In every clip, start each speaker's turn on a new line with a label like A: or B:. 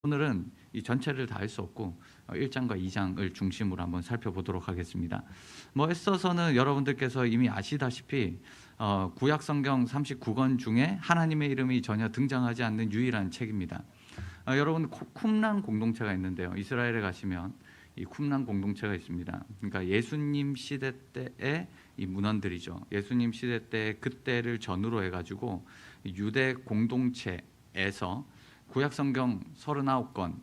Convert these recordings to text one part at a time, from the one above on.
A: 오늘은 이 전체를 다 할 수 없고 1장과 2장을 중심으로 한번 살펴보도록 하겠습니다. 에스더서는 여러분들께서 이미 아시다시피 구약 성경 39권 중에 하나님의 이름이 전혀 등장하지 않는 유일한 책입니다. 여러분 쿰란 공동체가 있는데요. 이스라엘에 가시면 이 쿰란 공동체가 있습니다. 그러니까 예수님 시대 때의 이 문헌들이죠. 예수님 시대 때 그때를 전후로 해가지고 유대 공동체에서 구약 성경 39권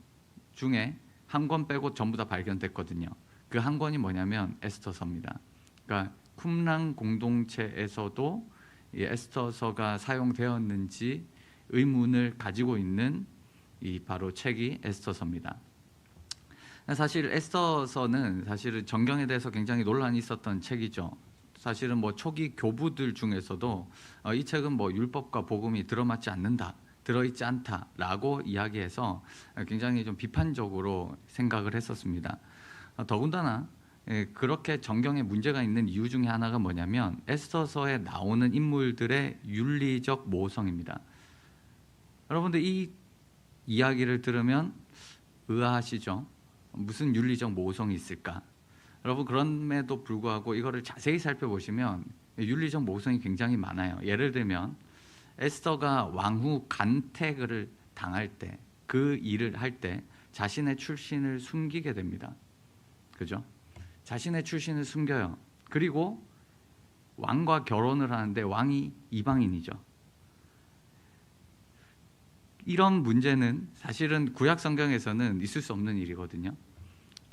A: 중에 한 권 빼고 전부 다 발견됐거든요. 그 한 권이 뭐냐면 에스더서입니다. 그러니까 쿰란 공동체에서도 이 에스더서가 사용되었는지 의문을 가지고 있는 이 바로 책이 에스더서입니다. 사실 에스더서는 사실은 정경에 대해서 굉장히 논란이 있었던 책이죠. 사실은 초기 교부들 중에서도 이 책은 율법과 복음이 들어맞지 않는다, 들어있지 않다라고 이야기해서 굉장히 좀 비판적으로 생각을 했었습니다. 더군다나 그렇게 정경에 문제가 있는 이유 중에 하나가 뭐냐면 에스더서에 나오는 인물들의 윤리적 모호성입니다. 여러분들 이 이야기를 들으면 의아하시죠? 무슨 윤리적 모호성이 있을까? 여러분 그럼에도 불구하고 이거를 자세히 살펴보시면 윤리적 모호성이 굉장히 많아요. 예를 들면 에스더가 왕후 간택을 당할 때, 그 일을 할 때 자신의 출신을 숨기게 됩니다. 그죠? 자신의 출신을 숨겨요. 그리고 왕과 결혼을 하는데 왕이 이방인이죠. 이런 문제는 사실은 구약 성경에서는 있을 수 없는 일이거든요.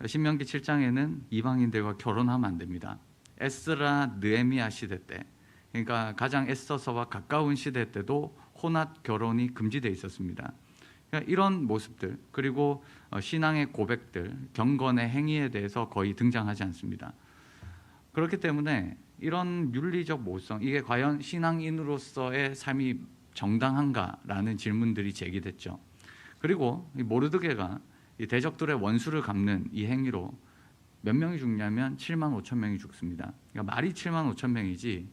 A: 신명기 7장에는 이방인들과 결혼하면 안 됩니다. 에스라 느헤미야 시대 때, 그러니까 가장 에스더서와 가까운 시대 때도 혼합 결혼이 금지되어 있었습니다. 그러니까 이런 모습들, 그리고 신앙의 고백들, 경건의 행위에 대해서 거의 등장하지 않습니다. 그렇기 때문에 이런 윤리적 모성, 이게 과연 신앙인으로서의 삶이 정당한가라는 질문들이 제기됐죠. 그리고 이 모르드게가 이 대적들의 원수를 갚는 이 행위로 몇 명이 죽냐면 7만 5천 명이 죽습니다. 그러니까 말이 7만 5천 명이지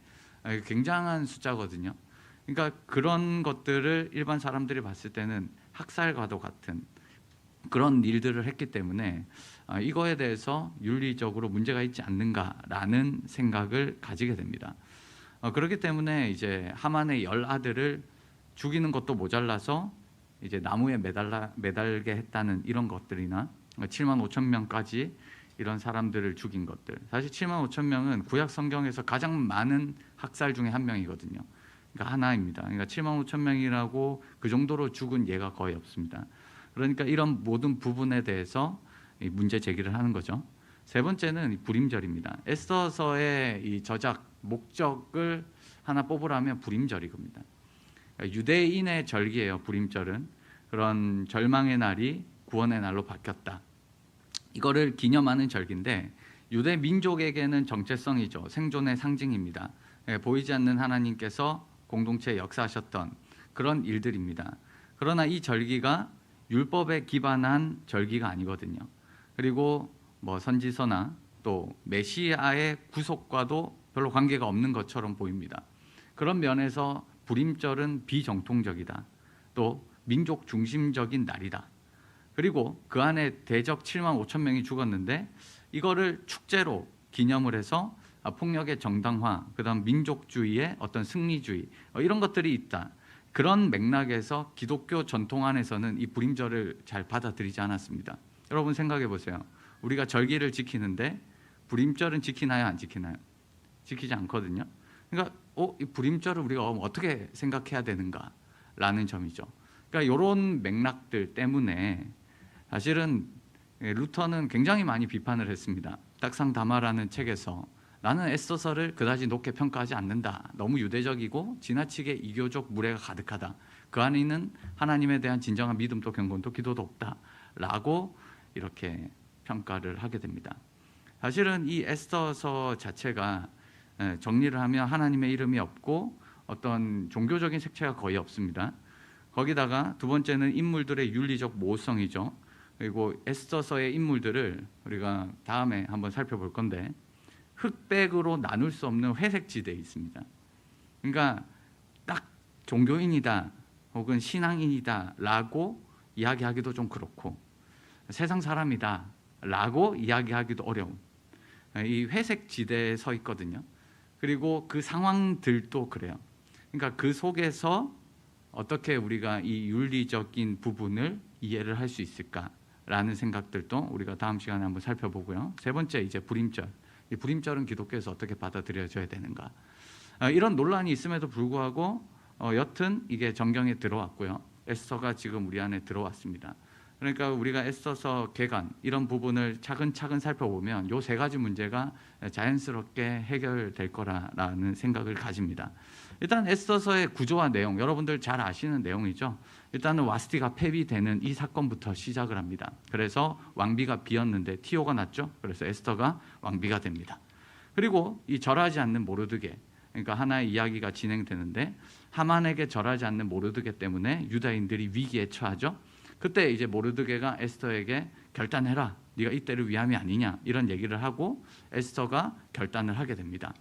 A: 굉장한 숫자거든요. 그러니까 그런 것들을 일반 사람들이 봤을 때는 학살과도 같은 그런 일들을 했기 때문에 이거에 대해서 윤리적으로 문제가 있지 않는가라는 생각을 가지게 됩니다. 그렇기 때문에 이제 하만의 10아들을 죽이는 것도 모자라서 이제 나무에 매달게 했다는 이런 것들이나 7만 5천 명까지 이런 사람들을 죽인 것들. 사실 7만 5천 명은 구약 성경에서 가장 많은 학살 중에 한 명이거든요. 그러니까 하나입니다. 그러니까 7만 5천 명이라고 그 정도로 죽은 예가 거의 없습니다. 그러니까 이런 모든 부분에 대해서 문제 제기를 하는 거죠. 세 번째는 불임절입니다. 에스더서의 이 저작 목적을 하나 뽑으라면 불임절이 겁니다. 유대인의 절기예요. 불임절은 그런 절망의 날이 구원의 날로 바뀌었다. 이거를 기념하는 절기인데 유대 민족에게는 정체성이죠. 생존의 상징입니다. 보이지 않는 하나님께서 공동체에 역사하셨던 그런 일들입니다. 그러나 이 절기가 율법에 기반한 절기가 아니거든요. 그리고 선지서나 또 메시아의 구속과도 별로 관계가 없는 것처럼 보입니다. 그런 면에서 불임절은 비정통적이다. 또 민족 중심적인 날이다. 그리고 그 안에 대적 7만 5천 명이 죽었는데 이거를 축제로 기념을 해서 폭력의 정당화, 그다음 민족주의의 어떤 승리주의 이런 것들이 있다. 그런 맥락에서 기독교 전통 안에서는 이 불임절을 잘 받아들이지 않았습니다. 여러분 생각해 보세요. 우리가 절기를 지키는데 불임절은 지키나요, 안 지키나요? 지키지 않거든요. 그러니까 이 불임절을 우리가 어떻게 생각해야 되는가라는 점이죠. 그러니까 이런 맥락들 때문에 사실은 루터는 굉장히 많이 비판을 했습니다. 딱상다마라는 책에서 나는 에스더서를 그다지 높게 평가하지 않는다. 너무 유대적이고 지나치게 이교적 무례가 가득하다. 그 안에는 하나님에 대한 진정한 믿음도 경건도 기도도 없다. 라고 이렇게 평가를 하게 됩니다. 사실은 이 에스더서 자체가 정리를 하면 하나님의 이름이 없고 어떤 종교적인 색채가 거의 없습니다. 거기다가 두 번째는 인물들의 윤리적 모호성이죠. 그리고 에스더서의 인물들을 우리가 다음에 한번 살펴볼 건데 흑백으로 나눌 수 없는 회색 지대에 있습니다. 그러니까 딱 종교인이다 혹은 신앙인이다 라고 이야기하기도 좀 그렇고 세상 사람이다라고 이야기하기도 어려운 이 회색 지대에 서 있거든요. 그리고 그 상황들도 그래요. 그러니까 그 속에서 어떻게 우리가 이 윤리적인 부분을 이해를 할 수 있을까라는 생각들도 우리가 다음 시간에 한번 살펴보고요. 세 번째 이제 불임절. 이 불임절은 기독교에서 어떻게 받아들여져야 되는가? 이런 논란이 있음에도 불구하고 여튼 이게 정경에 들어왔고요. 에스더가 지금 우리 안에 들어왔습니다. 그러니까 우리가 애써서 개간 이런 부분을 차근차근 살펴보면 요 세 가지 문제가 자연스럽게 해결될 거라는 생각을 가집니다. 일단 에스더서의 구조와 내용, 여러분들 잘 아시는 내용이죠. 일단은 와스티가 폐위되는 이 사건부터 시작을 합니다. 그래서 왕비가 비었는데 티오가 났죠. 그래서 에스더가 왕비가 됩니다. 그리고 이 절하지 않는 모르드게, 그러니까 하나의 이야기가 진행되는데 하만에게 절하지 않는 모르드게 때문에 유다인들이 위기에 처하죠. 그때 이제 모르드게가 에스더에게 결단해라, 네가 이때를 위함이 아니냐, 이런 얘기를 하고 에스더가 결단을 하게 됩니다.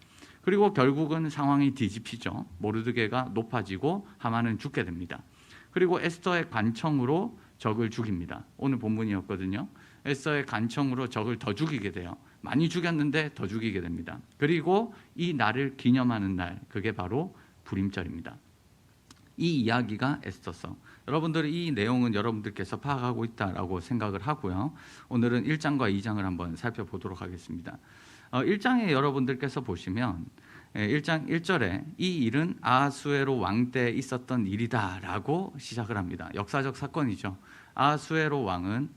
A: 그리고 결국은 상황이 뒤집히죠. 모르드게가 높아지고 하만은 죽게 됩니다. 그리고 에스더의 간청으로 적을 죽입니다. 오늘 본문이었거든요. 에스더의 간청으로 적을 더 죽이게 돼요. 많이 죽였는데 더 죽이게 됩니다. 그리고 이 날을 기념하는 날, 그게 바로 불임절입니다. 이 이야기가 에스더서. 여러분들 이 내용은 여러분들께서 파악하고 있다라고 생각을 하고요. 오늘은 1장과 2장을 한번 살펴보도록 하겠습니다. 1장에 여러분들께서 보시면 1장 1절에 이 일은 아하수에로 왕 때 있었던 일이다라고 시작을 합니다. 역사적 사건이죠. 아하수에로 왕은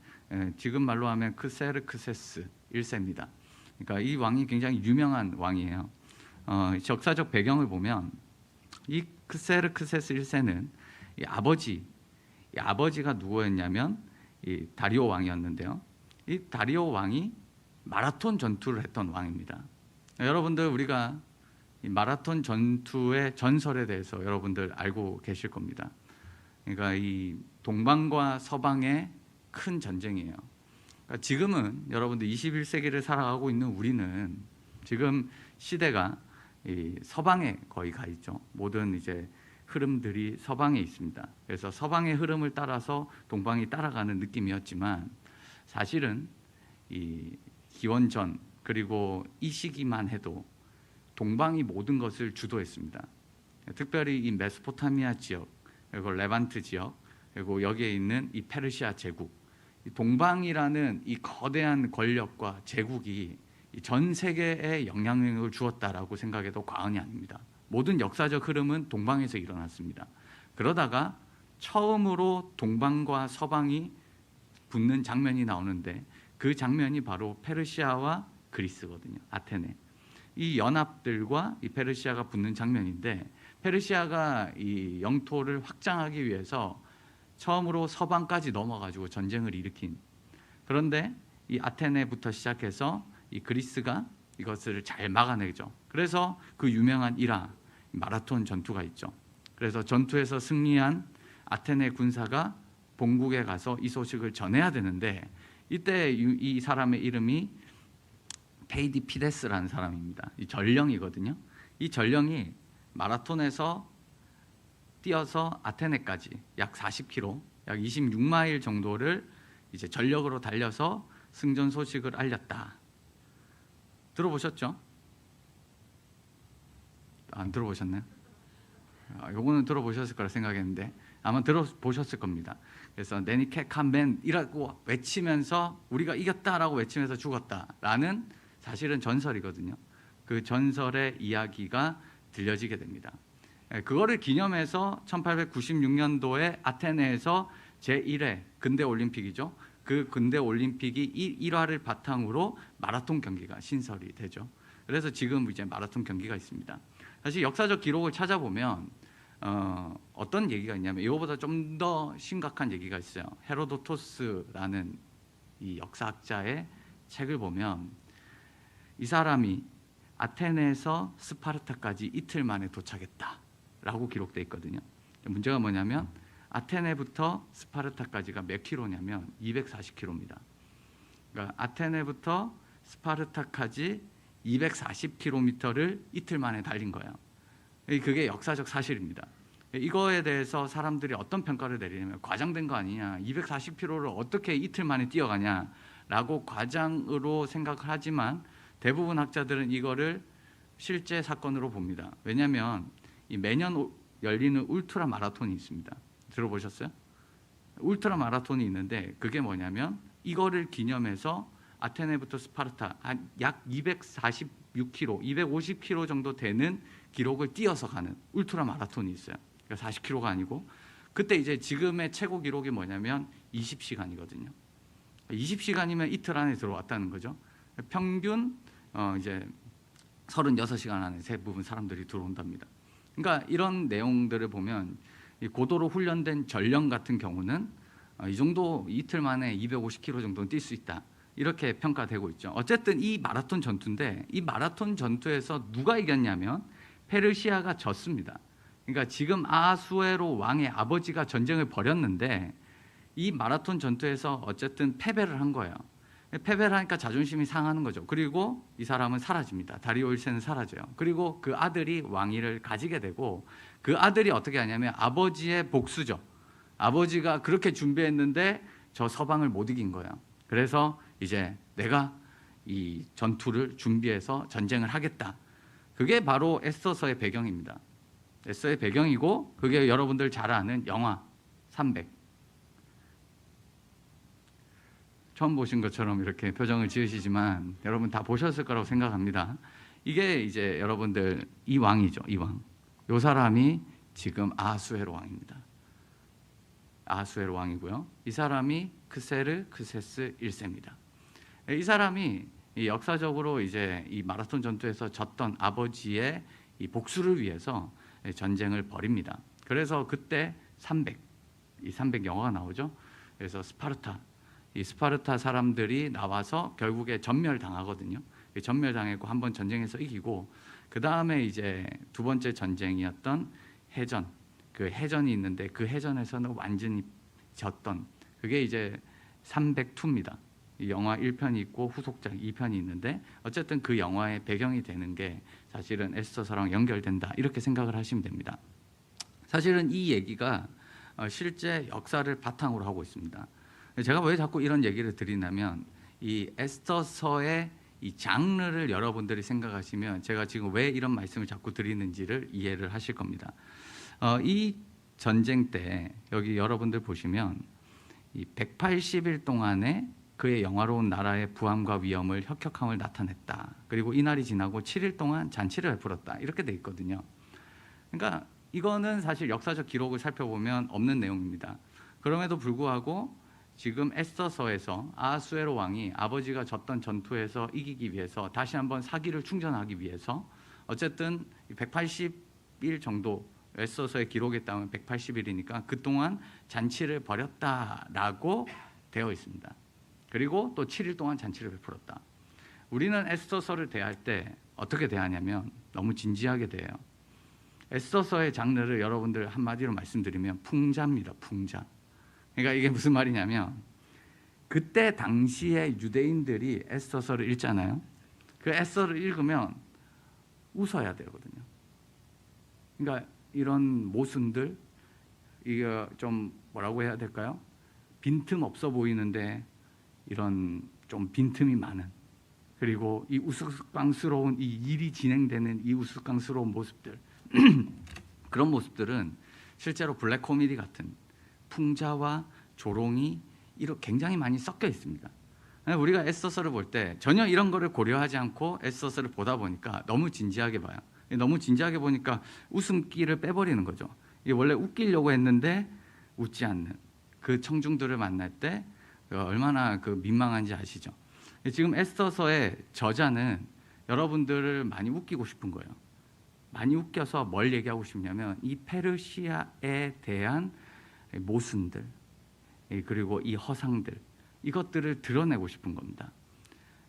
A: 지금 말로 하면 크세르크세스 1세입니다. 그러니까 이 왕이 굉장히 유명한 왕이에요. 역사적 배경을 보면 이 크세르크세스 1세는 이 아버지가 누구였냐면 이 다리오 왕이었는데요. 이 다리오 왕이 마라톤 전투를 했던 왕입니다. 여러분들 우리가 이 마라톤 전투의 전설에 대해서 여러분들 알고 계실 겁니다. 그러니까 이 동방과 서방의 큰 전쟁이에요. 그러니까 지금은 여러분들 21세기를 살아가고 있는 우리는 지금 시대가 이 서방에 거의 가 있죠. 모든 이제 흐름들이 서방에 있습니다. 그래서 서방의 흐름을 따라서 동방이 따라가는 느낌이었지만 사실은 이 기원전 그리고 이 시기만 해도 동방이 모든 것을 주도했습니다. 특별히 이 메소포타미아 지역, 그리고 레반트 지역, 그리고 여기에 있는 이 페르시아 제국, 이 동방이라는 이 거대한 권력과 제국이 전 세계에 영향력을 주었다라고 생각해도 과언이 아닙니다. 모든 역사적 흐름은 동방에서 일어났습니다. 그러다가 처음으로 동방과 서방이 붙는 장면이 나오는데 그 장면이 바로 페르시아와 그리스거든요. 아테네. 이 연합들과 이 페르시아가 붙는 장면인데 페르시아가 이 영토를 확장하기 위해서 처음으로 서방까지 넘어가지고 전쟁을 일으킨. 그런데 이 아테네부터 시작해서 이 그리스가 이것을 잘 막아내죠. 그래서 그 유명한 이라 마라톤 전투가 있죠. 그래서 전투에서 승리한 아테네 군사가 본국에 가서 이 소식을 전해야 되는데 이때 이 사람의 이름이 페이디피데스라는 사람입니다. 이 전령이거든요. 이 전령이 마라톤에서 뛰어서 아테네까지 약 40km, 약 26마일 정도를 이제 전력으로 달려서 승전 소식을 알렸다. 들어보셨죠? 안 들어보셨나요? 요거는 들어보셨을 거라 생각했는데 아마 들어보셨을 겁니다. 그래서 네니케칸벤이라고 외치면서 우리가 이겼다라고 외치면서 죽었다라는 사실은 전설이거든요. 그 전설의 이야기가 들려지게 됩니다. 그거를 기념해서 1896년도에 아테네에서 제1회 근대올림픽이죠. 그 근대올림픽이 1화를 바탕으로 마라톤 경기가 신설이 되죠. 그래서 지금 이제 마라톤 경기가 있습니다. 사실 역사적 기록을 찾아보면 어떤 얘기가 있냐면 이거보다 좀 더 심각한 얘기가 있어요. 헤로도토스라는 이 역사학자의 책을 보면 이 사람이 아테네에서 스파르타까지 이틀 만에 도착했다라고 기록되어 있거든요. 문제가 뭐냐면 아테네부터 스파르타까지가 몇 킬로냐면 240km입니다. 그러니까 아테네부터 스파르타까지 240km를 이틀 만에 달린 거예요. 그게 역사적 사실입니다. 이거에 대해서 사람들이 어떤 평가를 내리냐면 과장된 거 아니냐, 240km를 어떻게 이틀 만에 뛰어가냐라고 과장으로 생각을 하지만 대부분 학자들은 이거를 실제 사건으로 봅니다. 왜냐하면 이 매년 열리는 울트라 마라톤이 있습니다. 들어보셨어요? 울트라 마라톤이 있는데 그게 뭐냐면 이거를 기념해서 아테네부터 스파르타 약 246km, 250km 정도 되는 기록을 뛰어서 가는 울트라 마라톤이 있어요. 그러니까 40km가 아니고 그때 이제 지금의 최고 기록이 뭐냐면 20시간이거든요. 20시간이면 이틀 안에 들어왔다는 거죠. 평균 이제 36시간 안에 대부분 사람들이 들어온답니다. 그러니까 이런 내용들을 보면 이 고도로 훈련된 전령 같은 경우는 이 정도 이틀 만에 250km 정도는 뛸 수 있다. 이렇게 평가되고 있죠. 어쨌든 이 마라톤 전투인데 이 마라톤 전투에서 누가 이겼냐면 페르시아가 졌습니다. 그러니까 지금 아하수에로 왕의 아버지가 전쟁을 벌였는데 이 마라톤 전투에서 어쨌든 패배를 한 거예요. 패배를 하니까 자존심이 상하는 거죠. 그리고 이 사람은 사라집니다. 다리오 1세는 사라져요. 그리고 그 아들이 왕위를 가지게 되고 그 아들이 어떻게 하냐면 아버지의 복수죠. 아버지가 그렇게 준비했는데 저 서방을 못 이긴 거예요. 그래서 이제 내가 이 전투를 준비해서 전쟁을 하겠다. 그게 바로 에스더서의 배경입니다. 에스더의 배경이고 그게 여러분들 잘 아는 영화 300. 처음 보신 것처럼 이렇게 표정을 지으시지만 여러분 다 보셨을 거라고 생각합니다. 이게 이제 여러분들 이 왕이죠. 이 왕. 이 사람이 지금 아하수에로 왕입니다. 아하수에로 왕이고요. 이 사람이 크세스 1세입니다. 이 사람이 역사적으로 이제 이 마라톤 전투에서 졌던 아버지의 이 복수를 위해서 전쟁을 벌입니다. 그래서 그때 300, 이 300 영화가 나오죠. 그래서 스파르타, 이 스파르타 사람들이 나와서 결국에 전멸당하거든요. 전멸당했고 한번 전쟁에서 이기고 그 다음에 이제 두 번째 전쟁이었던 해전, 그 해전이 있는데 그 해전에서는 완전히 졌던 그게 이제 302입니다. 영화 1편이 있고 후속작 2편이 있는데 어쨌든 그 영화의 배경이 되는 게 사실은 에스더서랑 연결된다 이렇게 생각을 하시면 됩니다. 사실은 이 얘기가 실제 역사를 바탕으로 하고 있습니다. 제가 왜 자꾸 이런 얘기를 드리냐면 이 에스더서의 이 장르를 여러분들이 생각하시면 제가 지금 왜 이런 말씀을 자꾸 드리는지를 이해를 하실 겁니다. 이 전쟁 때 여기 여러분들 보시면 이 180일 동안에 그의 영화로운 나라의 부함과 위엄을 혁혁함을 나타냈다. 그리고 이날이 지나고 7일 동안 잔치를 베풀었다. 이렇게 돼 있거든요. 그러니까 이거는 사실 역사적 기록을 살펴보면 없는 내용입니다. 그럼에도 불구하고 지금 에스더서에서 아하수에로 왕이 아버지가 졌던 전투에서 이기기 위해서 다시 한번 사기를 충전하기 위해서 어쨌든 180일 정도 에스더서의 기록에 따르면 180일이니까 그동안 잔치를 벌였다라고 되어 있습니다. 그리고 또 7일 동안 잔치를 베풀었다. 우리는 에스더서를 대할 때 어떻게 대하냐면 너무 진지하게 대해요. 에스더서의 장르를 여러분들 한마디로 말씀드리면 풍자입니다. 풍자. 그러니까 이게 무슨 말이냐면 그때 당시에 유대인들이 에스더서를 읽잖아요. 그 에스더를 읽으면 웃어야 되거든요. 그러니까 이런 모순들, 이게 좀 뭐라고 해야 될까요? 빈틈 없어 보이는데 이런 좀 빈틈이 많은, 그리고 이 우스꽝스러운 이 일이 진행되는 이 우스꽝스러운 모습들 그런 모습들은 실제로 블랙 코미디 같은 풍자와 조롱이 이렇게 굉장히 많이 섞여 있습니다. 우리가 에스더서를 볼 때 전혀 이런 거를 고려하지 않고 에스더서를 보다 보니까 너무 진지하게 봐요. 너무 진지하게 보니까 웃음기를 빼버리는 거죠. 이게 원래 웃기려고 했는데 웃지 않는 그 청중들을 만날 때 얼마나 그 민망한지 아시죠? 지금 에스더서의 저자는 여러분들을 많이 웃기고 싶은 거예요. 많이 웃겨서 뭘 얘기하고 싶냐면 이 페르시아에 대한 모순들 그리고 이 허상들 이것들을 드러내고 싶은 겁니다.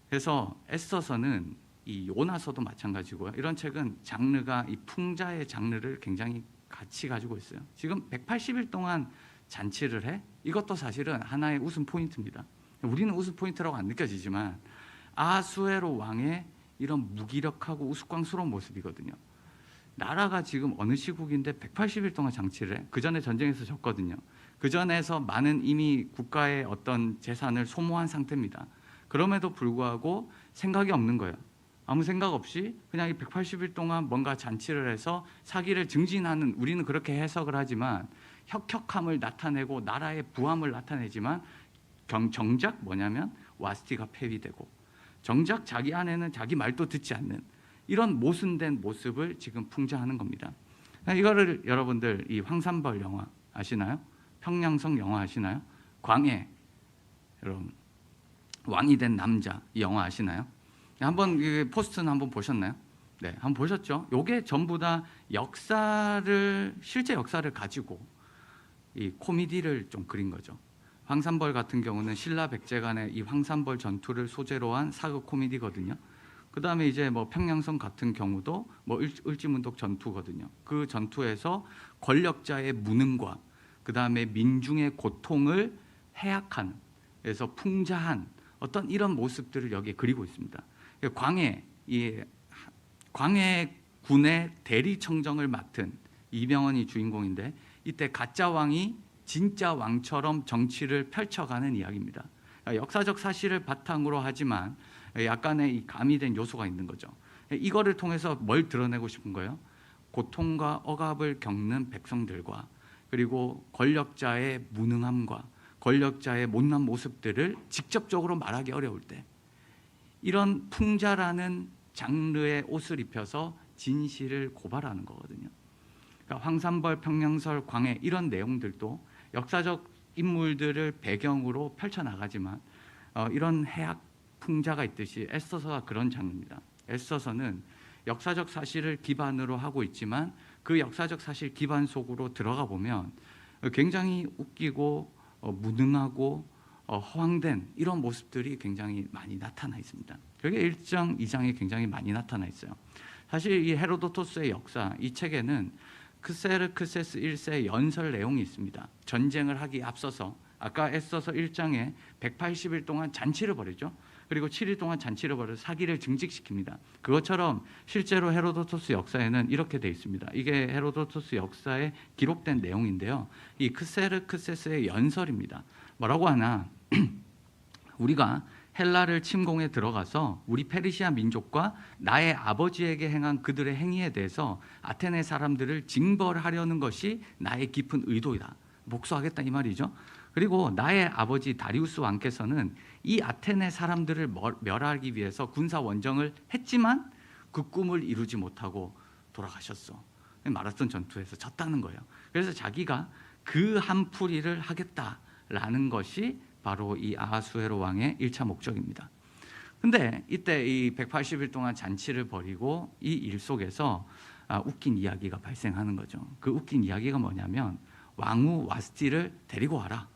A: 그래서 에스더서는 이 요나서도 마찬가지고요. 이런 책은 장르가 이 풍자의 장르를 굉장히 같이 가지고 있어요. 지금 180일 동안 잔치를 해? 이것도 사실은 하나의 웃음 포인트입니다. 우리는 웃음 포인트라고 안 느껴지지만 아하수에로 왕의 이런 무기력하고 우스꽝스러운 모습이거든요. 나라가 지금 어느 시국인데 180일 동안 장치를 해. 그 전에 전쟁에서 졌거든요. 그 전에서 많은 이미 국가의 어떤 재산을 소모한 상태입니다. 그럼에도 불구하고 생각이 없는 거예요. 아무 생각 없이 그냥 이 180일 동안 뭔가 잔치를 해서 사기를 증진하는, 우리는 그렇게 해석을 하지만 혁혁함을 나타내고 나라의 부함을 나타내지만 정작 뭐냐면 와스티가 폐위되고 정작 자기 안에는 자기 말도 듣지 않는 이런 모순된 모습을 지금 풍자하는 겁니다. 이거를 여러분들 이 황산벌 영화 아시나요? 평양성 영화 아시나요? 광해, 여러분 왕이 된 남자 이 영화 아시나요? 한번 포스터는 한번 보셨나요? 네, 한번 보셨죠? 요게 전부 다 실제 역사를 가지고 이 코미디를 좀 그린 거죠. 황산벌 같은 경우는 신라 백제간의 이 황산벌 전투를 소재로 한 사극 코미디거든요. 그 다음에 이제 뭐 평양성 같은 경우도 뭐 을지문덕 전투거든요. 그 전투에서 권력자의 무능과 그 다음에 민중의 고통을 해악한, 그래서 풍자한 어떤 이런 모습들을 여기에 그리고 있습니다. 광해군의 대리청정을 맡은 이병헌이 주인공인데 이때 가짜 왕이 진짜 왕처럼 정치를 펼쳐가는 이야기입니다. 역사적 사실을 바탕으로 하지만 약간의 이 가미된 요소가 있는 거죠. 이거를 통해서 뭘 드러내고 싶은 거예요? 고통과 억압을 겪는 백성들과 그리고 권력자의 무능함과 권력자의 못난 모습들을 직접적으로 말하기 어려울 때 이런 풍자라는 장르의 옷을 입혀서 진실을 고발하는 거거든요. 그러니까 황산벌, 평양설, 광해 이런 내용들도 역사적 인물들을 배경으로 펼쳐나가지만 이런 해악 풍자가 있듯이 애써서가 그런 장르입니다. 애써서는 역사적 사실을 기반으로 하고 있지만 그 역사적 사실 기반 속으로 들어가 보면 굉장히 웃기고 무능하고 허황된 이런 모습들이 굉장히 많이 나타나 있습니다. 그게 1장, 2장에 굉장히 많이 나타나 있어요. 사실 이 헤로도토스의 역사, 이 책에는 크세르크세스 1세의 연설 내용이 있습니다. 전쟁을 하기 앞서서 아까 애써서 1장에 180일 동안 잔치를 벌이죠. 그리고 7일 동안 잔치를 벌여서 사기를 증식시킵니다. 그것처럼 실제로 헤로도토스 역사에는 이렇게 돼 있습니다. 이게 헤로도토스 역사에 기록된 내용인데요. 이 크세르크세스의 연설입니다. 뭐라고 하나? 우리가 헬라를 침공에 들어가서 우리 페르시아 민족과 나의 아버지에게 행한 그들의 행위에 대해서 아테네 사람들을 징벌하려는 것이 나의 깊은 의도이다. 복수하겠다 이 말이죠. 그리고 나의 아버지 다리우스 왕께서는 이 아테네 사람들을 멸하기 위해서 군사 원정을 했지만 그 꿈을 이루지 못하고 돌아가셨어. 마라톤 전투에서 졌다는 거예요. 그래서 자기가 그 한풀이를 하겠다라는 것이 바로 이 아하수에로 왕의 1차 목적입니다. 근데 이때 이 180일 동안 잔치를 벌이고 이 일 속에서 웃긴 이야기가 발생하는 거죠. 그 웃긴 이야기가 뭐냐면 왕후 와스티를 데리고 와라.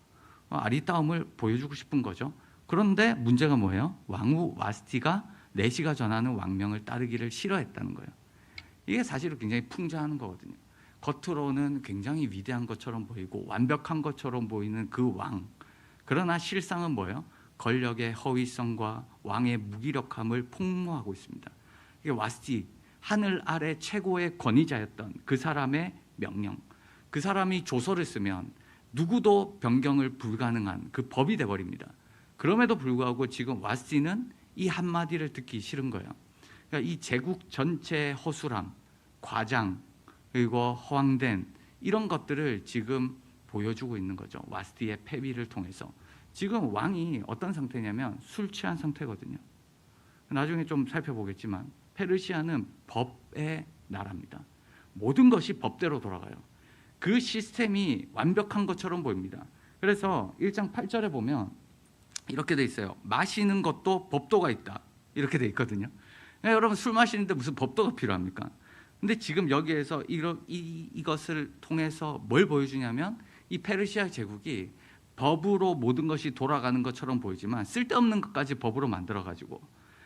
A: 아리따움을 보여주고 싶은 거죠. 그런데 문제가 뭐예요? 왕후 와스티가 내시가 전하는 왕명을 따르기를 싫어했다는 거예요. 이게 사실은 굉장히 풍자하는 거거든요. 겉으로는 굉장히 위대한 것처럼 보이고 완벽한 것처럼 보이는 그 왕. 그러나 실상은 뭐예요? 권력의 허위성과 왕의 무기력함을 폭로하고 있습니다. 이게 와스티, 하늘 아래 최고의 권위자였던 그 사람의 명령. 그 사람이 조서를 쓰면 누구도 변경을 불가능한 그 법이 돼버립니다. 그럼에도 불구하고 지금 와스티는 이 한마디를 듣기 싫은 거예요. 그러니까 이 제국 전체의 허술함, 과장, 그리고 허황된 이런 것들을 지금 보여주고 있는 거죠. 와스티의 폐위를 통해서. 지금 왕이 어떤 상태냐면 술 취한 상태거든요. 나중에 좀 살펴보겠지만 페르시아는 법의 나라입니다. 모든 것이 법대로 돌아가요. 그 시스템이 완벽한 것처럼 보입니다. 그래서 1장 8절에 보면 이렇게 돼 있어요. 마시는 것도 법도가 있다. 이렇게 돼 있거든요. 여러분 술 마시는데 무슨 법도가 필요합니까? 근데 지금 여기에서 이것을 통해서 뭘 보여주냐면 이 페르시아 제국이 법으로 모든 것이 돌아가는 것처럼 보이지만 쓸데없는 것까지 법으로 만들어가지고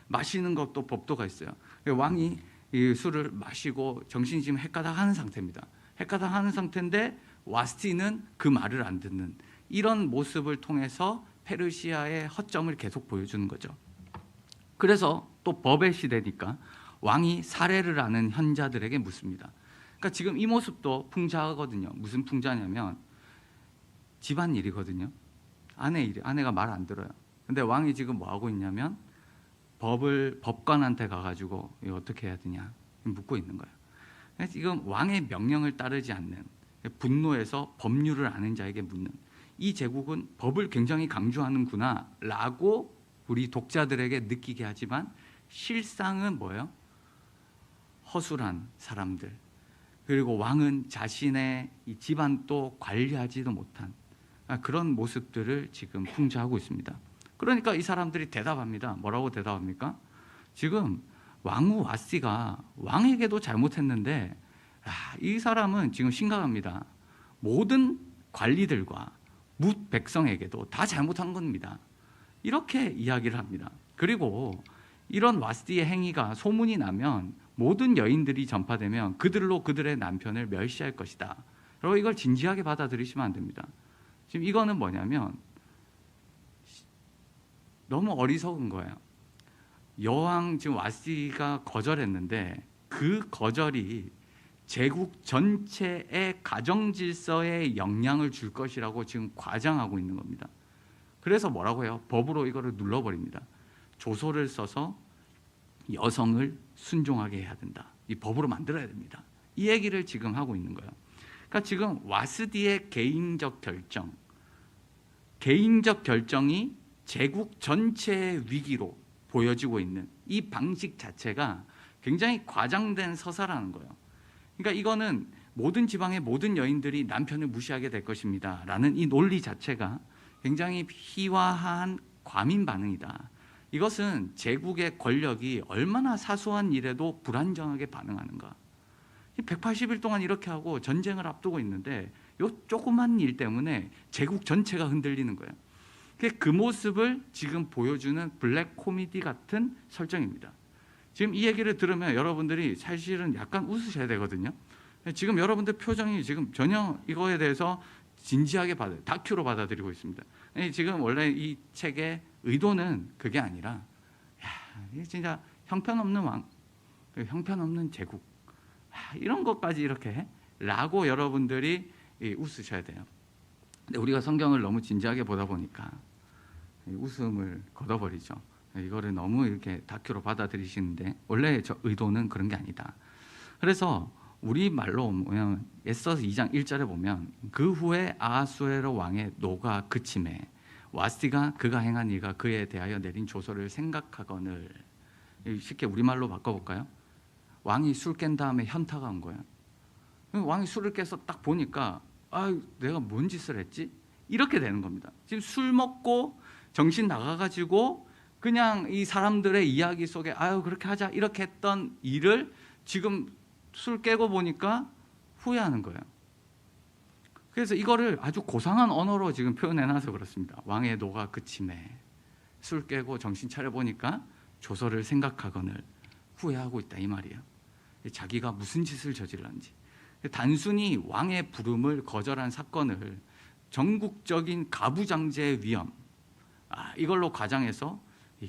A: 마시는 것도 법도가 있어요. 왕이 이 술을 마시고 정신이 지금 헷가닥하는 상태입니다. 헷가닥하는 상태인데 와스티는 그 말을 안 듣는 이런 모습을 통해서 페르시아의 허점을 계속 보여주는 거죠. 그래서 또 법의 시대니까 왕이 사례를 아는 현자들에게 묻습니다. 그러니까 지금 이 모습도 풍자거든요. 무슨 풍자냐면 집안일이거든요. 아내 일이, 아내가 말 안 들어요. 근데 왕이 지금 뭐 하고 있냐면 법관한테 가가지고 이거 어떻게 해야 되냐 묻고 있는 거예요. 그래서 지금 왕의 명령을 따르지 않는, 분노해서 법률을 아는 자에게 묻는, 이 제국은 법을 굉장히 강조하는구나라고 우리 독자들에게 느끼게 하지만 실상은 뭐예요? 허술한 사람들, 그리고 왕은 자신의 이 집안도 관리하지도 못한 그런 모습들을 지금 풍자하고 있습니다. 그러니까 이 사람들이 대답합니다. 뭐라고 대답합니까? 지금 왕후 와스티가 왕에게도 잘못했는데 이 사람은 지금 심각합니다. 모든 관리들과 뭇 백성에게도 다 잘못한 겁니다. 이렇게 이야기를 합니다. 그리고 이런 와스티의 행위가 소문이 나면 모든 여인들이 전파되면 그들로 그들의 남편을 멸시할 것이다. 그리고 이걸 진지하게 받아들이시면 안 됩니다. 지금 이거는 뭐냐면 너무 어리석은 거예요. 여왕 지금 와스티가 거절했는데 그 거절이 제국 전체의 가정 질서에 영향을 줄 것이라고 지금 과장하고 있는 겁니다. 그래서 뭐라고 해요? 법으로 이거를 눌러버립니다. 조서를 써서 여성을 순종하게 해야 된다. 이 법으로 만들어야 됩니다. 이 얘기를 지금 하고 있는 거예요. 그러니까 지금 와스디의 개인적 결정이 제국 전체의 위기로 보여지고 있는 이 방식 자체가 굉장히 과장된 서사라는 거예요. 그러니까 이거는 모든 지방의 모든 여인들이 남편을 무시하게 될 것입니다 라는 이 논리 자체가 굉장히 희화한 과민 반응이다. 이것은 제국의 권력이 얼마나 사소한 일에도 불안정하게 반응하는가. 180일 동안 이렇게 하고 전쟁을 앞두고 있는데 이 조그만 일 때문에 제국 전체가 흔들리는 거예요. 그 모습을 지금 보여주는 블랙 코미디 같은 설정입니다. 지금 이 얘기를 들으면 여러분들이 사실은 약간 웃으셔야 되거든요. 지금 여러분들 표정이 지금 전혀 이거에 대해서 진지하게 다큐로 받아들이고 있습니다. 지금 원래 이 책의 의도는 그게 아니라 이게 진짜 형편없는 왕, 형편없는 제국, 이런 것까지 이렇게 라고 여러분들이 웃으셔야 돼요. 근데 우리가 성경을 너무 진지하게 보다 보니까 웃음을 걷어버리죠. 이거를 너무 이렇게 다큐로 받아들이시는데 원래 저 의도는 그런 게 아니다. 그래서 우리 말로 보면 에스더서 2장 1절에 보면 그 후에 아하수에로 왕의 노가 그침에 와스티가 그가 행한 일과 그에 대하여 내린 조서를 생각하거늘. 쉽게 우리말로 바꿔볼까요? 왕이 술 깬 다음에 현타가 온 거예요. 왕이 술을 깨서 딱 보니까 내가 뭔 짓을 했지? 이렇게 되는 겁니다. 지금 술 먹고 정신 나가가지고 그냥 이 사람들의 이야기 속에 그렇게 하자 이렇게 했던 일을 지금 술 깨고 보니까 후회하는 거예요. 그래서 이거를 아주 고상한 언어로 지금 표현해놔서 그렇습니다. 왕의 노가 그침에 술 깨고 정신 차려 보니까 조서를 생각하거늘 후회하고 있다 이 말이에요. 자기가 무슨 짓을 저질렀는지. 단순히 왕의 부름을 거절한 사건을 전국적인 가부장제의 위험, 이걸로 과장해서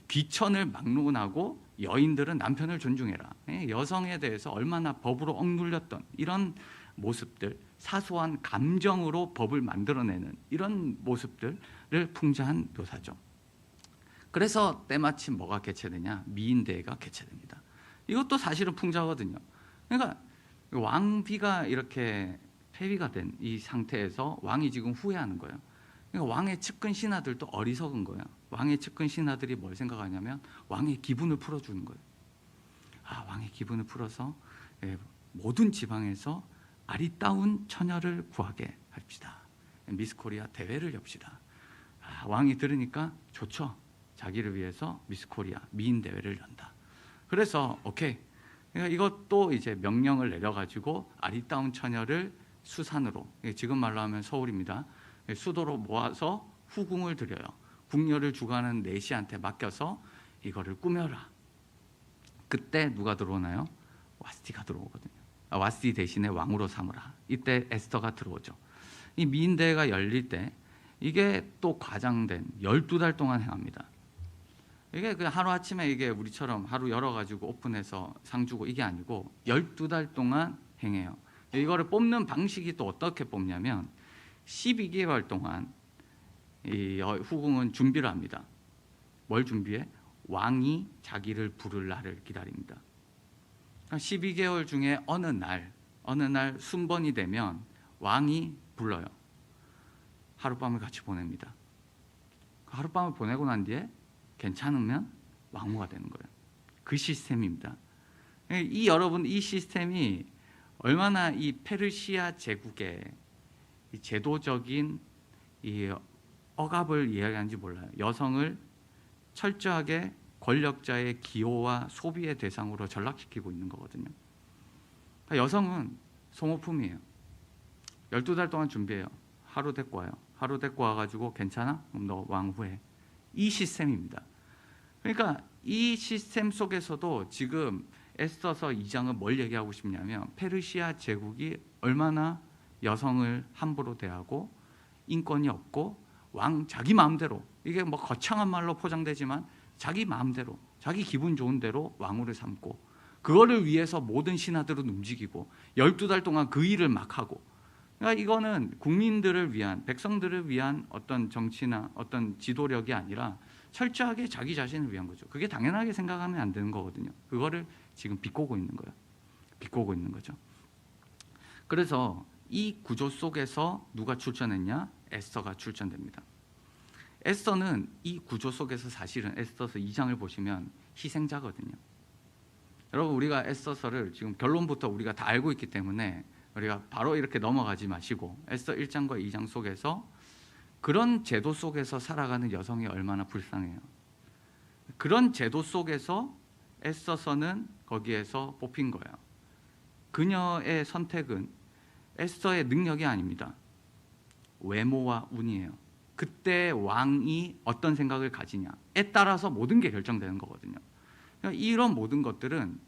A: 귀천을 막론하고 여인들은 남편을 존중해라, 여성에 대해서 얼마나 법으로 억눌렸던 이런 모습들, 사소한 감정으로 법을 만들어내는 이런 모습들을 풍자한 묘사죠. 그래서 때마침 뭐가 개최되냐? 미인대회가 개최됩니다. 이것도 사실은 풍자거든요. 그러니까 왕비가 이렇게 폐위가 된 이 상태에서 왕이 지금 후회하는 거예요. 그러니까 왕의 측근 신하들도 어리석은 거예요. 왕의 측근 신하들이 뭘 생각하냐면 왕의 기분을 풀어주는 거예요. 왕의 기분을 풀어서 모든 지방에서 아리따운 처녀를 구하게 합시다. 미스 코리아 대회를 엽시다. 왕이 들으니까 좋죠. 자기를 위해서 미스 코리아 미인 대회를 연다. 그래서 오케이. 그러니까 이것도 이제 명령을 내려가지고 아리따운 처녀를 수산으로, 지금 말로 하면 서울입니다. 수도로 모아서 후궁을 드려요. 궁녀를 주관하는 내시한테 맡겨서 이거를 꾸며라. 그때 누가 들어오나요? 와스티가 들어오거든요. 와스티 대신에 왕으로 삼으라. 이때 에스더가 들어오죠. 이 미인대회가 열릴 때 이게 또 과장된 12달 동안 행합니다. 이게 그냥 하루아침에 이게 우리처럼 하루 열어가지고 오픈해서 상 주고 이게 아니고 12달 동안 행해요. 이거를 뽑는 방식이 또 어떻게 뽑냐면 12개월 동안 이 후궁은 준비를 합니다. 뭘 준비해? 왕이 자기를 부를 날을 기다립니다. 12개월 중에 어느 날 순번이 되면 왕이 불러요. 하룻밤을 같이 보냅니다. 하룻밤을 보내고 난 뒤에 괜찮으면 왕후가 되는 거예요. 그 시스템입니다. 여러분, 이 시스템이 얼마나 이 페르시아 제국의 이 제도적인 이 억압을 이야기하는지 몰라요. 여성을 철저하게 권력자의 기호와 소비의 대상으로 전락시키고 있는 거거든요. 여성은 소모품이에요. 12달 동안 준비해요. 하루 데리고 와요. 하루 데리고 와가지고 괜찮아? 그럼 너 왕후해. 이 시스템입니다. 그러니까 이 시스템 속에서도 지금 에스더서 2장은 뭘 얘기하고 싶냐면 페르시아 제국이 얼마나 여성을 함부로 대하고 인권이 없고 자기 마음대로, 이게 뭐 거창한 말로 포장되지만 자기 마음대로, 자기 기분 좋은 대로 왕후를 삼고 그거를 위해서 모든 신하들은 움직이고 12달 동안 그 일을 막 하고, 그러니까 이거는 국민들을 위한, 백성들을 위한 어떤 정치나 어떤 지도력이 아니라 철저하게 자기 자신을 위한 거죠. 그게 당연하게 생각하면 안 되는 거거든요. 그거를 지금 비꼬고 있는 거예요. 비꼬고 있는 거죠. 그래서 이 구조 속에서 누가 출전했냐? 에스더가 출전됩니다. 에스더는 이 구조 속에서 사실은 에스더서 2장을 보시면 희생자거든요. 여러분, 우리가 에스더서를 지금 결론부터 우리가 다 알고 있기 때문에 우리가 바로 이렇게 넘어가지 마시고 에스더 1장과 2장 속에서 그런 제도 속에서 살아가는 여성이 얼마나 불쌍해요. 그런 제도 속에서 에스더서는 거기에서 뽑힌 거예요. 그녀의 선택은 에스더의 능력이 아닙니다. 외모와 운이에요. 그때 왕이 어떤 생각을 가지냐에 따라서 모든 게 결정되는 거거든요. 그러니까 이런 모든 것들은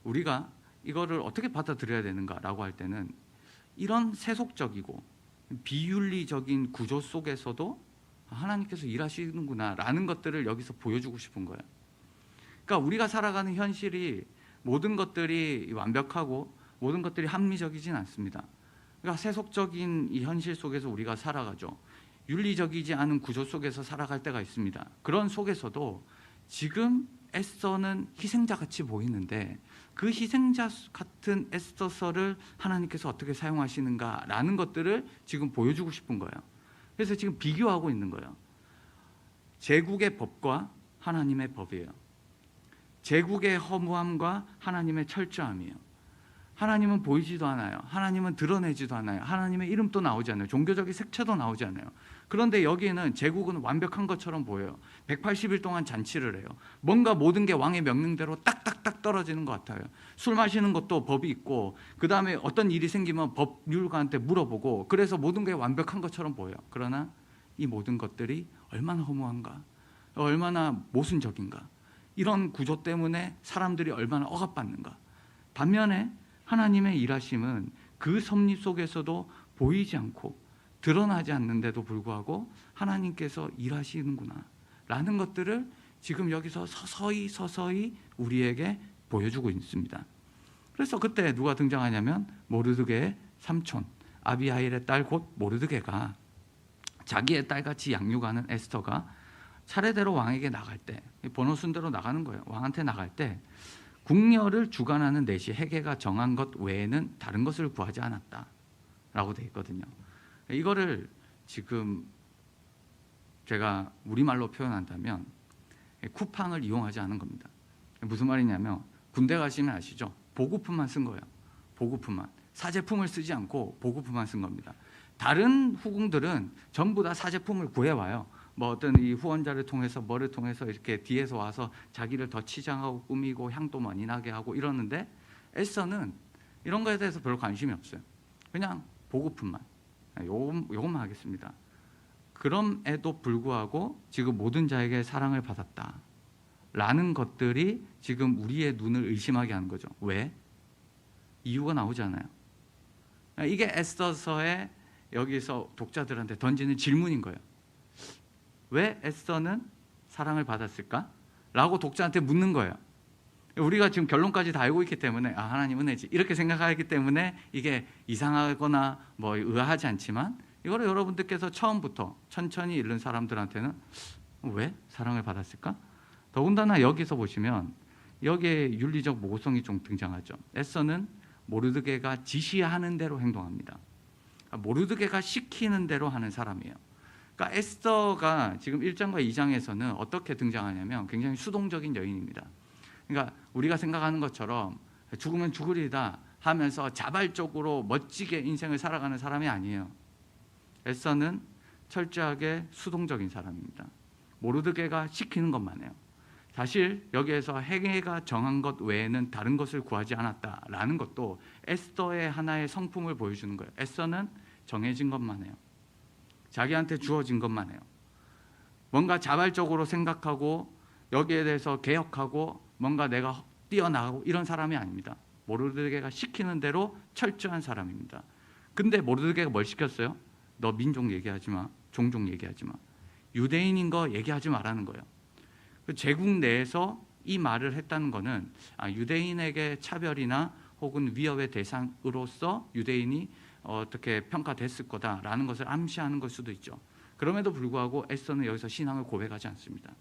A: 우리가 이거를 어떻게 받아들여야 되는가라고 할 때는 이런 세속적이고 비윤리적인 구조 속에서도 하나님께서 일하시는구나라는 것들을 여기서 보여주고 싶은 거예요. 그러니까 우리가 살아가는 현실이 모든 것들이 완벽하고 모든 것들이 합리적이진 않습니다. 그러니까 세속적인 이 현실 속에서 우리가 살아가죠. 윤리적이지 않은 구조 속에서 살아갈 때가 있습니다. 그런 속에서도 지금 에스더는 희생자같이 보이는데 그 희생자 같은 에스더서를 하나님께서 어떻게 사용하시는가라는 것들을 지금 보여주고 싶은 거예요. 그래서 지금 비교하고 있는 거예요. 제국의 법과 하나님의 법이에요. 제국의 허무함과 하나님의 철저함이에요. 하나님은 보이지도 않아요. 하나님은 드러내지도 않아요. 하나님의 이름도 나오지 않아요. 종교적인 색채도 나오지 않아요. 그런데 여기에는 제국은 완벽한 것처럼 보여요. 180일 동안 잔치를 해요. 뭔가 모든 게 왕의 명령대로 딱딱딱 떨어지는 것 같아요. 술 마시는 것도 법이 있고 그 다음에 어떤 일이 생기면 법률가한테 물어보고, 그래서 모든 게 완벽한 것처럼 보여요. 그러나 이 모든 것들이 얼마나 허무한가, 얼마나 모순적인가, 이런 구조 때문에 사람들이 얼마나 억압받는가. 반면에 하나님의 일하심은 그 섭리 속에서도 보이지 않고 드러나지 않는데도 불구하고 하나님께서 일하시는구나 라는 것들을 지금 여기서 서서히 우리에게 보여주고 있습니다. 그래서 그때 누가 등장하냐면 모르드게의 삼촌 아비하일의 딸 곧 모르드게가 자기의 딸같이 양육하는 에스더가 차례대로 왕에게 나갈 때, 번호 순대로 나가는 거예요. 왕한테 나갈 때 궁녀를 주관하는 내시 헤게가 정한 것 외에는 다른 것을 구하지 않았다라고 되어 있거든요. 이거를 지금 제가 우리말로 표현한다면 쿠팡을 이용하지 않은 겁니다. 무슨 말이냐면 군대 가시면 아시죠? 보급품만 쓴 거예요. 보급품만. 사제품을 쓰지 않고 보급품만 쓴 겁니다. 다른 후궁들은 전부 다 사제품을 구해와요. 뭐 어떤 이 후원자를 통해서 뭐를 통해서 이렇게 뒤에서 와서 자기를 더 치장하고 꾸미고 향도 많이 나게 하고 이러는데 에스더는 이런 거에 대해서 별로 관심이 없어요. 그냥 보급품만, 요것만 하겠습니다. 그럼에도 불구하고 지금 모든 자에게 사랑을 받았다라는 것들이 지금 우리의 눈을 의심하게 하는 거죠. 왜? 이유가 나오잖아요. 이게 에스더서의 여기서 독자들한테 던지는 질문인 거예요. 왜 에스더는 사랑을 받았을까? 라고 독자한테 묻는 거예요. 우리가 지금 결론까지 다 알고 있기 때문에 하나님 은혜지 이렇게 생각하기 때문에 이게 이상하거나 뭐 의아하지 않지만, 이거를 여러분들께서 처음부터 천천히 읽는 사람들한테는 왜 사랑을 받았을까? 더군다나 여기서 보시면 여기에 윤리적 모호성이 좀 등장하죠. 에서는 모르드게가 지시하는 대로 행동합니다. 모르드게가 시키는 대로 하는 사람이에요. 그러니까 에스더가 지금 1장과 2장에서는 어떻게 등장하냐면 굉장히 수동적인 여인입니다. 그러니까 우리가 생각하는 것처럼 죽으면 죽으리다 하면서 자발적으로 멋지게 인생을 살아가는 사람이 아니에요. 에서는 철저하게 수동적인 사람입니다. 모르드게가 시키는 것만 해요. 사실 여기에서 헤게가 정한 것 외에는 다른 것을 구하지 않았다라는 것도 에스더의 하나의 성품을 보여주는 거예요. 에스더는 정해진 것만 해요. 자기한테 주어진 것만 해요. 뭔가 자발적으로 생각하고 여기에 대해서 개혁하고 뭔가 내가 뛰어나가고 이런 사람이 아닙니다. 모르드게가 시키는 대로 철저한 사람입니다. 근데 모르드게가 뭘 시켰어요? 너 민족 얘기하지 마, 종족 얘기하지 마, 유대인인 거 얘기하지 말라는 거예요. 제국 내에서 이 말을 했다는 것은 유대인에게 차별이나 혹은 위협의 대상으로서 유대인이 어떻게 평가됐을 거다라는 것을 암시하는 걸 수도 있죠. 그럼에도 불구하고 에스더는 여기서 신앙을 고백하지 않습니다.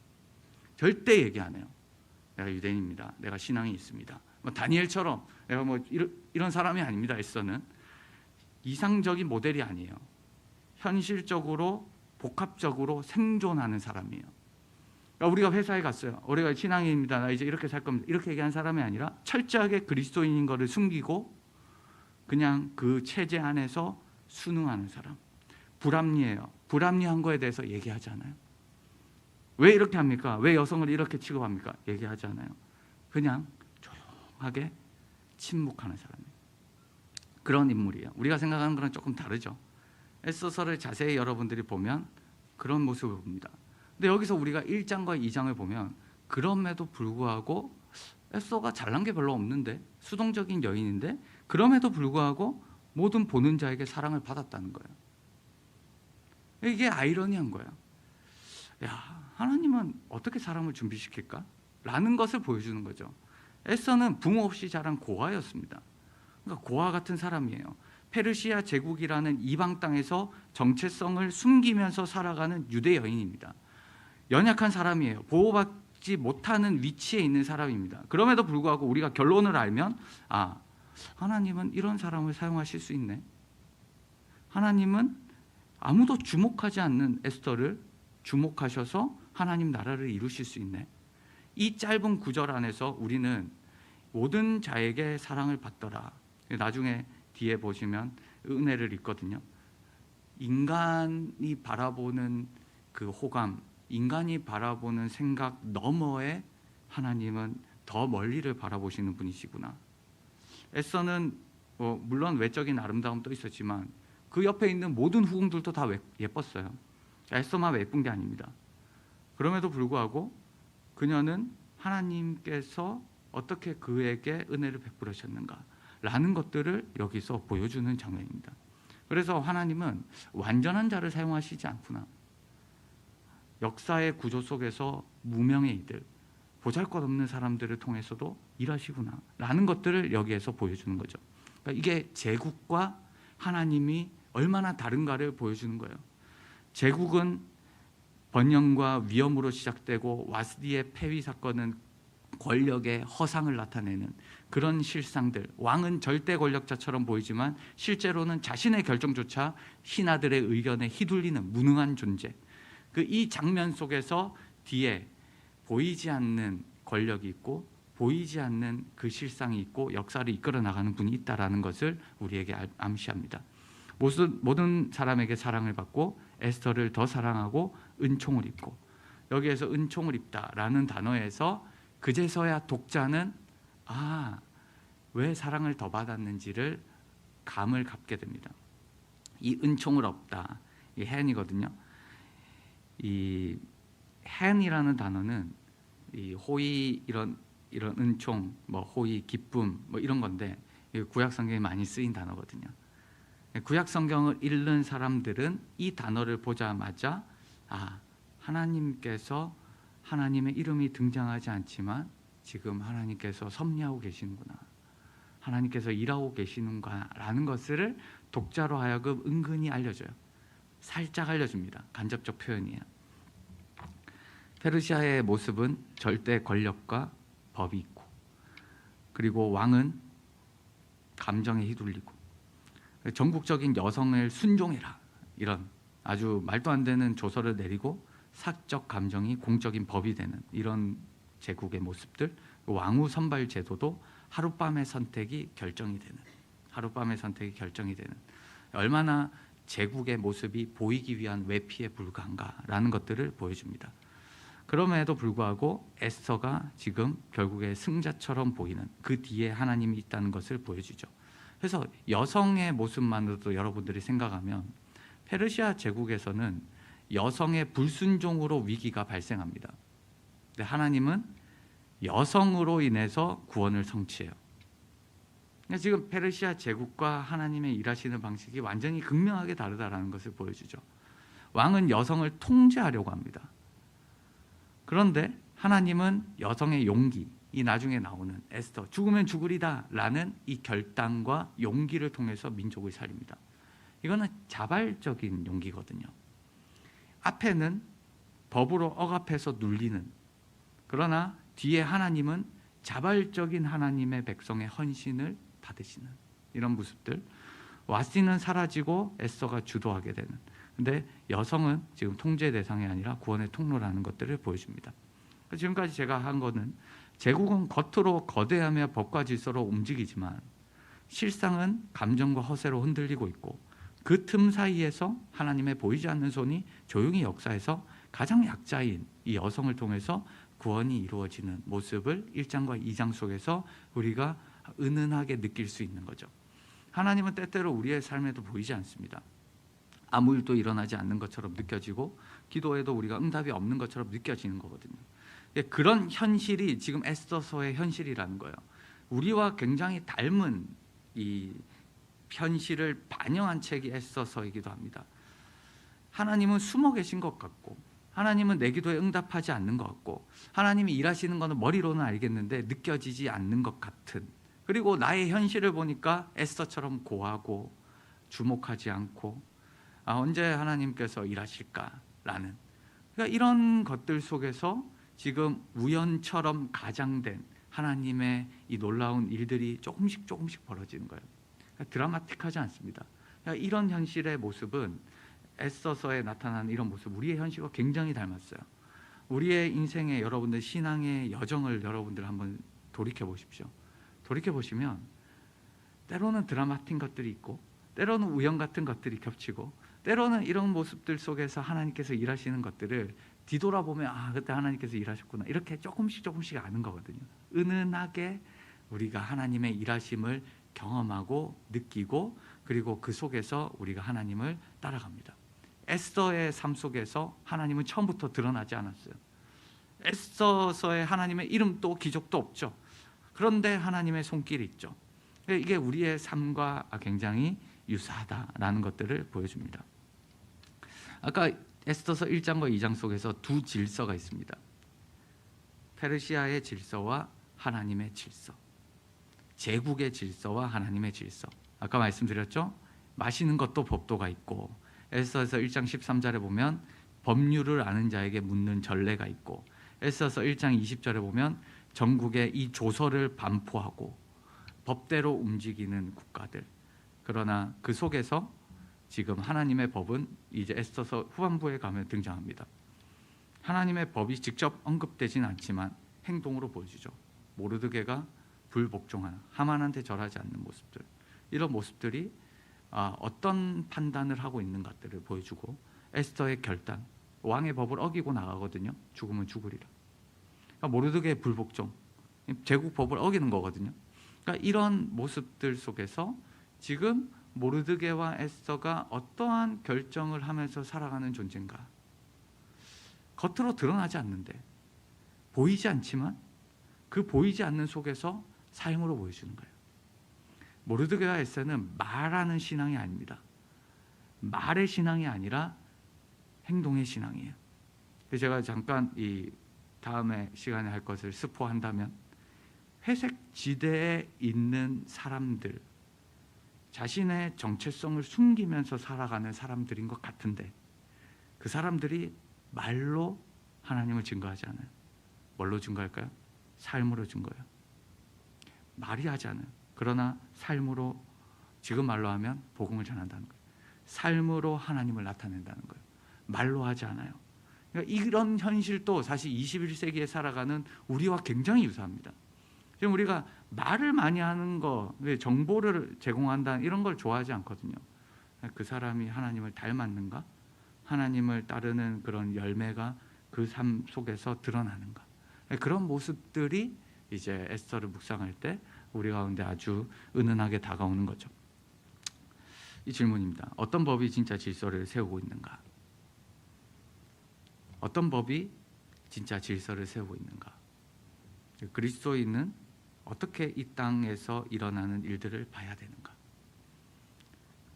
A: 절대 얘기 안 해요. 내가 유대인입니다. 내가 신앙이 있습니다. 뭐 다니엘처럼 내가 뭐 이런 사람이 아닙니다. 에스더는 이상적인 모델이 아니에요. 현실적으로 복합적으로 생존하는 사람이에요. 그러니까 우리가 회사에 갔어요. 우리가 신앙인입니다. 나 이제 이렇게 살 겁니다. 이렇게 얘기한 사람이 아니라 철저하게 그리스도인인 것을 숨기고 그냥 그 체제 안에서 순응하는 사람. 불합리해요. 불합리한 거에 대해서 얘기하지 않아요. 왜 이렇게 합니까? 왜 여성을 이렇게 취급합니까? 얘기하지 않아요. 그냥 조용하게 침묵하는 사람이에요. 그런 인물이에요. 우리가 생각하는 거랑 조금 다르죠. 에스더서를 자세히 여러분들이 보면 그런 모습을 봅니다. 근데 여기서 우리가 1장과 2장을 보면 그럼에도 불구하고 에스더가 잘난 게 별로 없는데, 수동적인 여인인데 그럼에도 불구하고 모든 보는 자에게 사랑을 받았다는 거예요. 이게 아이러니한 거예요. 야, 하나님은 어떻게 사람을 준비시킬까? 라는 것을 보여주는 거죠. 에스더는 부모 없이 자란 고아였습니다. 그러니까 고아 같은 사람이에요. 페르시아 제국이라는 이방 땅에서 정체성을 숨기면서 살아가는 유대 여인입니다. 연약한 사람이에요. 보호받지 못하는 위치에 있는 사람입니다. 그럼에도 불구하고 우리가 결론을 알면 하나님은 이런 사람을 사용하실 수 있네. 하나님은 아무도 주목하지 않는 에스더를 주목하셔서 하나님 나라를 이루실 수 있네. 이 짧은 구절 안에서 우리는 모든 자에게 사랑을 받더라. 나중에 뒤에 보시면 은혜를 읽거든요. 인간이 바라보는 그 호감, 인간이 바라보는 생각 너머에 하나님은 더 멀리를 바라보시는 분이시구나. 에스더는 물론 외적인 아름다움도 있었지만 그 옆에 있는 모든 후궁들도 다 예뻤어요. 에스더만 예쁜 게 아닙니다. 그럼에도 불구하고 그녀는 하나님께서 어떻게 그에게 은혜를 베풀으셨는가 라는 것들을 여기서 보여주는 장면입니다. 그래서 하나님은 완전한 자를 사용하시지 않구나. 역사의 구조 속에서 무명의 이들, 보잘것없는 사람들을 통해서도 일하시구나 라는 것들을 여기에서 보여주는 거죠. 그러니까 이게 제국과 하나님이 얼마나 다른가를 보여주는 거예요. 제국은 번영과 위험으로 시작되고 와스디의 폐위 사건은 권력의 허상을 나타내는 그런 실상들, 왕은 절대 권력자처럼 보이지만 실제로는 자신의 결정조차 신하들의 의견에 휘둘리는 무능한 존재. 이 장면 속에서 뒤에 보이지 않는 권력이 있고 보이지 않는 그 실상이 있고 역사를 이끌어 나가는 분이 있다라는 것을 우리에게 암시합니다. 모든 사람에게 사랑을 받고 에스더를 더 사랑하고 은총을 입고, 여기에서 은총을 입다라는 단어에서 그제서야 독자는 왜 사랑을 더 받았는지를 감을 갖게 됩니다. 이 은총을 얻다, 이 hand 이 hand이라는 단어는 이 호의, 이런 은총, 뭐 호의, 기쁨, 뭐 이런 건데 구약 성경에 많이 쓰인 단어거든요. 구약 성경을 읽는 사람들은 이 단어를 보자마자 하나님께서, 하나님의 이름이 등장하지 않지만 지금 하나님께서 섭리하고 계시는구나, 하나님께서 일하고 계시는가라는 것을 독자로 하여금 은근히 알려줘요. 살짝 알려줍니다. 간접적 표현이에요. 페르시아의 모습은 절대 권력과 법이 있고, 그리고 왕은 감정에 휘둘리고, 전국적인 여성을 순종해라, 이런 아주 말도 안 되는 조서를 내리고 사적 감정이 공적인 법이 되는 이런 제국의 모습들, 왕후 선발 제도도 하룻밤의 선택이 결정이 되는, 얼마나 제국의 모습이 보이기 위한 외피에 불과한가라는 것들을 보여줍니다. 그럼에도 불구하고 에스더가 지금 결국에 승자처럼 보이는 그 뒤에 하나님이 있다는 것을 보여주죠. 그래서 여성의 모습만으로도 여러분들이 생각하면 페르시아 제국에서는 여성의 불순종으로 위기가 발생합니다. 근데 하나님은 여성으로 인해서 구원을 성취해요. 그러니까 지금 페르시아 제국과 하나님의 일하시는 방식이 완전히 극명하게 다르다는 것을 보여주죠. 왕은 여성을 통제하려고 합니다. 그런데 하나님은 여성의 용기, 이 나중에 나오는 에스더, 죽으면 죽으리다 라는 이 결단과 용기를 통해서 민족을 살립니다. 이거는 자발적인 용기거든요. 앞에는 법으로 억압해서 눌리는, 그러나 뒤에 하나님은 자발적인 하나님의 백성의 헌신을 받으시는 이런 모습들. 와시는 사라지고 에스더가 주도하게 되는, 근데 여성은 지금 통제 대상이 아니라 구원의 통로라는 것들을 보여줍니다. 지금까지 제가 한 거는 제국은 겉으로 거대하며 법과 질서로 움직이지만 실상은 감정과 허세로 흔들리고 있고, 그 틈 사이에서 하나님의 보이지 않는 손이 조용히 역사해서 가장 약자인 이 여성을 통해서 구원이 이루어지는 모습을 1장과 2장 속에서 우리가 은은하게 느낄 수 있는 거죠. 하나님은 때때로 우리의 삶에도 보이지 않습니다. 아무 일도 일어나지 않는 것처럼 느껴지고 기도에도 우리가 응답이 없는 것처럼 느껴지는 거거든요. 그런 현실이 지금 에스더서의 현실이라는 거예요. 우리와 굉장히 닮은 이 현실을 반영한 책이 에스더서이기도 합니다. 하나님은 숨어 계신 것 같고, 하나님은 내 기도에 응답하지 않는 것 같고, 하나님이 일하시는 것은 머리로는 알겠는데 느껴지지 않는 것 같은, 그리고 나의 현실을 보니까 에스더처럼 고하고 주목하지 않고, 언제 하나님께서 일하실까라는, 그러니까 이런 것들 속에서 지금 우연처럼 가장된 하나님의 이 놀라운 일들이 조금씩 벌어지는 거예요. 그러니까 드라마틱하지 않습니다. 그러니까 이런 현실의 모습은 에스더서에 나타나는 이런 모습, 우리의 현실과 굉장히 닮았어요. 우리의 인생의, 여러분들 신앙의 여정을 여러분들 한번 돌이켜 보십시오. 돌이켜 보시면 때로는 드라마틱 것들이 있고, 때로는 우연 같은 것들이 겹치고, 때로는 이런 모습들 속에서 하나님께서 일하시는 것들을 뒤돌아보면 그때 하나님께서 일하셨구나, 이렇게 조금씩 아는 거거든요. 은은하게 우리가 하나님의 일하심을 경험하고 느끼고, 그리고 그 속에서 우리가 하나님을 따라갑니다. 에스더의 삶 속에서 하나님은 처음부터 드러나지 않았어요. 에스더서에 하나님의 이름도 기적도 없죠. 그런데 하나님의 손길이 있죠. 이게 우리의 삶과 굉장히 유사하다라는 것들을 보여줍니다. 아까 에스더서 1장과 2장 속에서 두 질서가 있습니다. 페르시아의 질서와 하나님의 질서, 제국의 질서와 하나님의 질서. 아까 말씀드렸죠? 마시는 것도 법도가 있고, 에스더서 1장 13절에 보면 법률을 아는 자에게 묻는 전례가 있고, 에스더서 1장 20절에 보면 전국에 이 조서를 반포하고 법대로 움직이는 국가들. 그러나 그 속에서 지금 하나님의 법은 이제 에스더서 후반부에 가면 등장합니다. 하나님의 법이 직접 언급되진 않지만 행동으로 보여주죠. 모르드게가 불복종하는, 하만한테 절하지 않는 모습들, 이런 모습들이 어떤 판단을 하고 있는 것들을 보여주고, 에스더의 결단, 왕의 법을 어기고 나가거든요. 죽으면 죽으리라. 그러니까 모르드게의 불복종, 제국 법을 어기는 거거든요. 그러니까 이런 모습들 속에서 지금 모르드게와 에스더가 어떠한 결정을 하면서 살아가는 존재인가? 겉으로 드러나지 않는데, 보이지 않지만 그 보이지 않는 속에서 삶으로 보여주는 거예요. 모르드게와 에스더는 말하는 신앙이 아닙니다. 말의 신앙이 아니라 행동의 신앙이에요. 제가 잠깐 이 다음에 시간에 할 것을 스포한다면, 회색 지대에 있는 사람들, 자신의 정체성을 숨기면서 살아가는 사람들인 것 같은데 그 사람들이 말로 하나님을 증거하지 않아요. 뭘로 증거할까요? 삶으로 증거해요. 말이 하지 않아요. 그러나 삶으로, 지금 말로 하면 복음을 전한다는 거예요. 삶으로 하나님을 나타낸다는 거예요. 말로 하지 않아요. 그러니까 이런 현실도 사실 21세기에 살아가는 우리와 굉장히 유사합니다. 지금 우리가 말을 많이 하는 거, 정보를 제공한다 이런 걸 좋아하지 않거든요. 그 사람이 하나님을 닮았는가? 하나님을 따르는 그런 열매가 그 삶 속에서 드러나는가? 그런 모습들이 이제 에스더를 묵상할 때 우리 가운데 아주 은은하게 다가오는 거죠. 이 질문입니다. 어떤 법이 진짜 질서를 세우고 있는가? 어떤 법이 진짜 질서를 세우고 있는가? 그리스도인은 어떻게 이 땅에서 일어나는 일들을 봐야 되는가?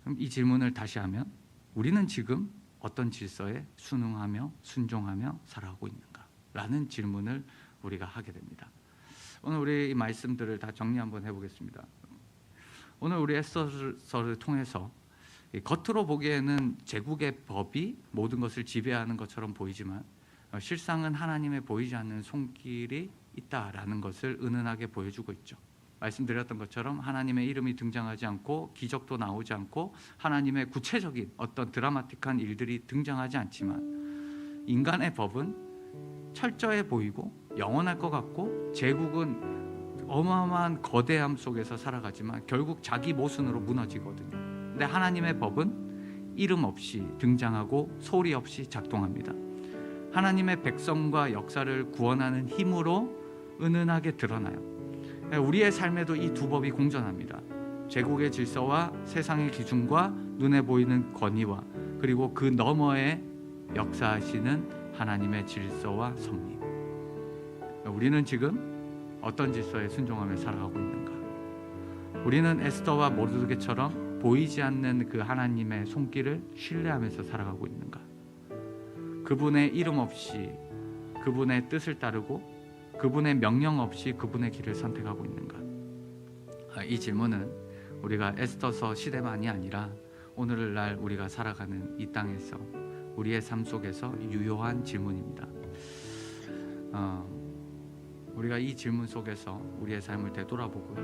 A: 그럼 이 질문을 다시 하면 우리는 지금 어떤 질서에 순응하며 순종하며 살아가고 있는가? 라는 질문을 우리가 하게 됩니다. 오늘 우리 이 말씀들을 다 정리 한번 해보겠습니다. 오늘 우리 에스더서를 통해서 겉으로 보기에는 제국의 법이 모든 것을 지배하는 것처럼 보이지만 실상은 하나님의 보이지 않는 손길이 있다라는 것을 은은하게 보여주고 있죠. 말씀드렸던 것처럼 하나님의 이름이 등장하지 않고 기적도 나오지 않고 하나님의 구체적인 어떤 드라마틱한 일들이 등장하지 않지만 인간의 법은 철저해 보이고 영원할 것 같고 제국은 어마어마한 거대함 속에서 살아가지만 결국 자기 모순으로 무너지거든요. 근데 하나님의 법은 이름 없이 등장하고 소리 없이 작동합니다. 하나님의 백성과 역사를 구원하는 힘으로 은은하게 드러나요. 우리의 삶에도 이 두 법이 공존합니다. 제국의 질서와 세상의 기준과 눈에 보이는 권위와 그리고 그 너머에 역사하시는 하나님의 질서와 섭리. 우리는 지금 어떤 질서에 순종하며 살아가고 있는가? 우리는 에스더와 모르드게처럼 보이지 않는 그 하나님의 손길을 신뢰하면서 살아가고 있는가? 그분의 이름 없이 그분의 뜻을 따르고 그분의 명령 없이 그분의 길을 선택하고 있는가? 이 질문은 우리가 에스더서 시대만이 아니라 오늘날 우리가 살아가는 이 땅에서 우리의 삶 속에서 유효한 질문입니다. 우리가 이 질문 속에서 우리의 삶을 되돌아보고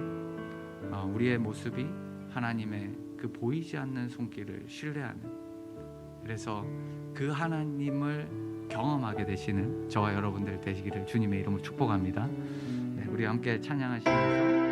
A: 우리의 모습이 하나님의 그 보이지 않는 손길을 신뢰하는, 그래서 그 하나님을 경험하게 되시는 저와 여러분들 되시기를 주님의 이름으로 축복합니다. 네, 우리 함께 찬양하시면서